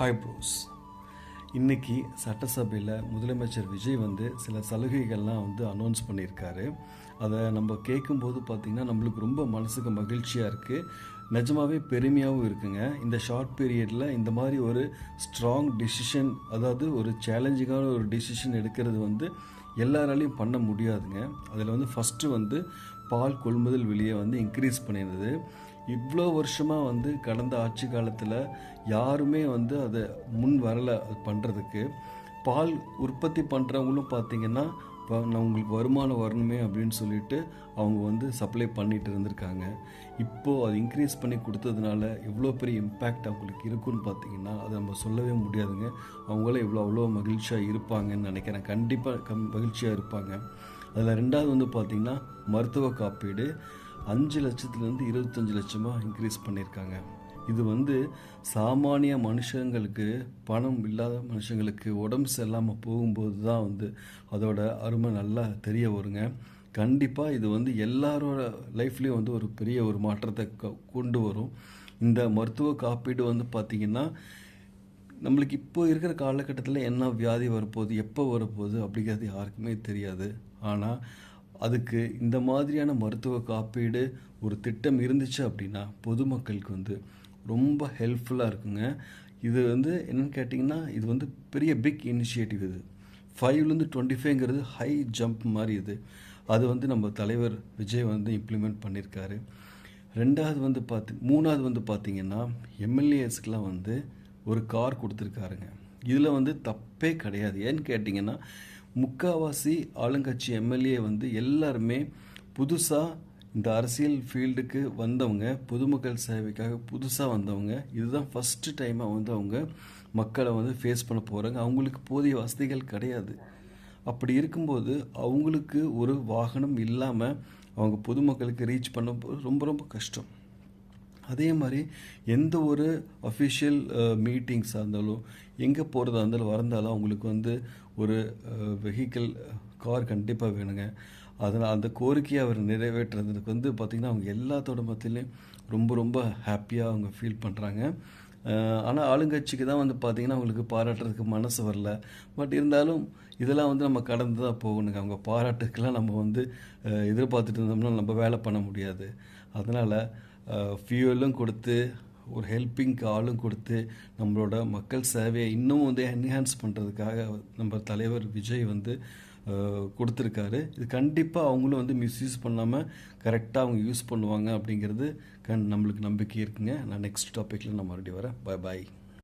Hi bros. இன்றைக்கி சட்டசபையில் முதலமைச்சர் விஜய் சில சலுகைகள்லாம் அனௌன்ஸ் பண்ணியிருக்காரு. அதை நம்ம கேட்கும்போது பார்த்திங்கன்னா நம்மளுக்கு ரொம்ப மனசுக்கு மகிழ்ச்சியாக இருக்குது, நிஜமாகவே பெருமையாகவும் இருக்குங்க. இந்த ஷார்ட் பீரியடில் இந்த மாதிரி ஒரு ஸ்ட்ராங் டிசிஷன், அதாவது ஒரு சேலஞ்சிங்கான ஒரு டிசிஷன் எடுக்கிறது எல்லாராலையும் பண்ண முடியாதுங்க. அதில் ஃபஸ்ட்டு பால் கொள்முதல் விலையை இன்க்ரீஸ் பண்ணியிருந்தது. இவ்வளோ வருஷமாக கடந்த ஆட்சி காலத்தில் யாருமே அதை முன் வரலை அது பண்ணுறதுக்கு. பால் உற்பத்தி பண்ணுறவங்களும் பார்த்திங்கன்னா உங்களுக்கு வருமானம் வரணுமே அப்படின்னு சொல்லிட்டு அவங்க சப்ளை பண்ணிட்டு இருந்திருக்காங்க. இப்போது அது இன்க்ரீஸ் பண்ணி கொடுத்ததுனால எவ்வளோ பெரிய இம்பேக்ட் அவங்களுக்கு இருக்குன்னு பார்த்திங்கன்னா அதை நம்ம சொல்லவே முடியாதுங்க. அவங்களும் அவ்வளோ மகிழ்ச்சியாக இருப்பாங்கன்னு நினைக்கிறேன். கண்டிப்பாக மகிழ்ச்சியாக இருப்பாங்க. அதில் ரெண்டாவது பார்த்திங்கன்னா மருத்துவ காப்பீடு 5 லட்சத்துலேருந்து 25 லட்சமாக இன்க்ரீஸ் பண்ணியிருக்காங்க. இது சாமானிய மனுஷங்களுக்கு, பணம் இல்லாத மனுஷங்களுக்கு உடம்பு சரியில்லாமல் போகும்போது தான் அதோட அருமை நல்லா தெரிய வருங்க. கண்டிப்பாக இது எல்லாரோட லைஃப்லேயும் ஒரு பெரிய ஒரு மாற்றத்தை கொண்டு வரும். இந்த மருத்துவ காப்பீடு பார்த்திங்கன்னா நம்மளுக்கு இப்போ இருக்கிற காலகட்டத்தில் என்ன வியாதி வரப்போகுது, எப்போ வரப்போகுது அப்படிங்கிறது யாருக்குமே தெரியாது. ஆனால் அதுக்கு இந்த மாதிரியான மருத்துவ காப்பீடு ஒரு திட்டம் இருந்துச்சு அப்படின்னா பொதுமக்களுக்கு ரொம்ப ஹெல்ப்ஃபுல்லாக இருக்குங்க. இது என்னென்னு கேட்டிங்கன்னா இது பெரிய பிக் இனிஷியேட்டிவ். இது 5லேருந்து 25ங்கிறது ஹை ஜம்ப் மாதிரி. அது நம்ம தலைவர் விஜய் இம்ப்ளிமெண்ட் பண்ணியிருக்காரு. மூணாவது பார்த்திங்கன்னா எம்எல்ஏஸ்க்கெலாம் ஒரு கார் கொடுத்துருக்காருங்க. இதில் தப்பே கிடையாது. ஏன்னு கேட்டிங்கன்னா முக்கால்வாசி ஆளுங்கட்சி எம்எல்ஏ எல்லாருமே புதுசாக இந்த அரசியல் ஃபீல்டுக்கு வந்தவங்க, பொதுமக்கள் சேவைக்காக புதுசாக வந்தவங்க. இதுதான் ஃபஸ்ட்டு டைமாக அவங்க மக்களை ஃபேஸ் பண்ண போகிறாங்க. அவங்களுக்கு போதிய வசதிகள் கிடையாது. அப்படி இருக்கும்போது அவங்களுக்கு ஒரு வாகனம் இல்லாமல் அவங்க பொதுமக்களுக்கு ரீச் பண்ண ரொம்ப ரொம்ப கஷ்டம். அதே மாதிரி எந்த ஒரு அஃபிஷியல் மீட்டிங்ஸாக இருந்தாலும், எங்கே போகிறதா இருந்தாலும் வரந்தாலும் அவங்களுக்கு ஒரு வெஹிக்கிள், கார் கண்டிப்பாக வேணுங்க. அதனால் அந்த கோரிக்கையை அவர் நிறைவேற்றுறதுக்கு பார்த்திங்கன்னா அவங்க எல்லாத்தோட மத்தியிலையும் ரொம்ப ரொம்ப ஹாப்பியாக அவங்க ஃபீல் பண்ணுறாங்க. ஆனால் ஆளுங்கட்சிக்கு தான் பார்த்திங்கன்னா அவங்களுக்கு பாராட்டுறதுக்கு மனசு வரல. பட் இருந்தாலும் இதெல்லாம் நம்ம கடந்து தான் போகணுங்க. அவங்க பாராட்டுக்கெல்லாம் நம்ம எதிர்பார்த்துட்டு இருந்தோம்னா நம்ம வேலை பண்ண முடியாது. அதனால் ஃபியூவலும் கொடுத்து, ஒரு ஹெல்ப்பிங்க்கு ஆளும் கொடுத்து, நம்மளோட மக்கள் சேவையை இன்னும் என்ஹான்ஸ் பண்ணுறதுக்காக நம்ம தலைவர் விஜய் கொடுத்துருக்காரு. இது கண்டிப்பாக அவங்களும் மிஸ்யூஸ் பண்ணாமல் கரெக்டாக அவங்க யூஸ் பண்ணுவாங்க அப்படிங்கிறது நம்மளுக்கு நம்பிக்கை இருக்குங்க. நான் நெக்ஸ்ட் டாப்பிக்கில் நான் மறுபடியும் வரேன். பாய்.